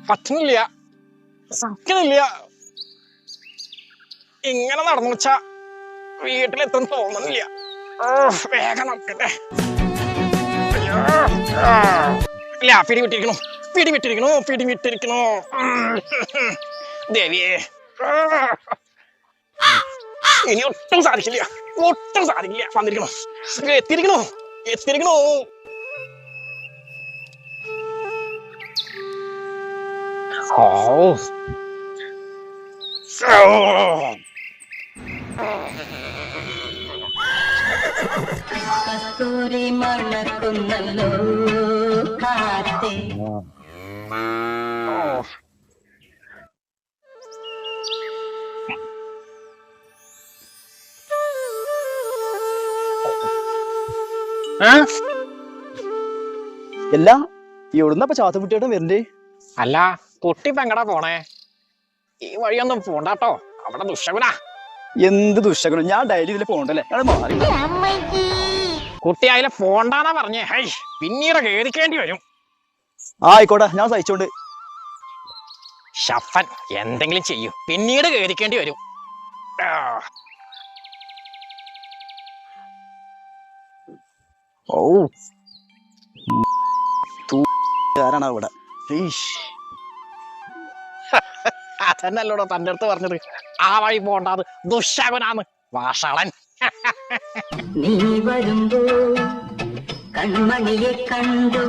പറ്റുന്നില്ല, സഹിക്കുന്നില്ല. ഇങ്ങനെ നടന്നു വെച്ചാ വീട്ടിലെത്തും തോന്നുന്നില്ല. വേഗം നോക്കട്ടെ. ഇല്ല, പിടിവിട്ടിരിക്കണു. ദേവിയെ, ഇനി ഒട്ടും സാധിക്കില്ല. വന്നിരിക്കണോ, എത്തിരിക്കണോ. കസ്തൂരി മണക്കുന്നല്ലോ കാറ്റേ. എല്ലാ എവിടുന്നപ്പ ചാത്തക്കുട്ടിയേട്ടൻ വരണ്ടേ? അല്ല, കുട്ടി ഇപ്പൊ എങ്ങടാ പോണേ? ഈ വഴിയൊന്നും പോണ്ടാട്ടോ, അവിടെ ദുഷ്ടകുനാ. എന്ത് ദുഷ്ടകളും, ഞാൻ ഡെയിലി ഇതിൽ പോണ്ടല്ലേ, മാറി. കുട്ടി അതിലെ പോണ്ടാന്നാ പറഞ്ഞേ. ഹൈ, പിന്നീട് കേറിക്കേണ്ടി വരും. ആയിക്കോട്ടെ, ഞാൻ സഹിച്ചോണ്ട്. ഷഫൻ എന്തെങ്കിലും ചെയ്യൂ, പിന്നീട് കേറിക്കേണ്ടി വരും. ഓ ആരാണ് അവിടെ? അതന്നല്ലോടോ തന്റെ അടുത്ത് പറഞ്ഞത്, ആ വഴി പോണ്ടാത് ദുശകുനാന്ന്. വാഷളൻ. നീ വരുമ്പോ കൺമണിയെ കണ്ടു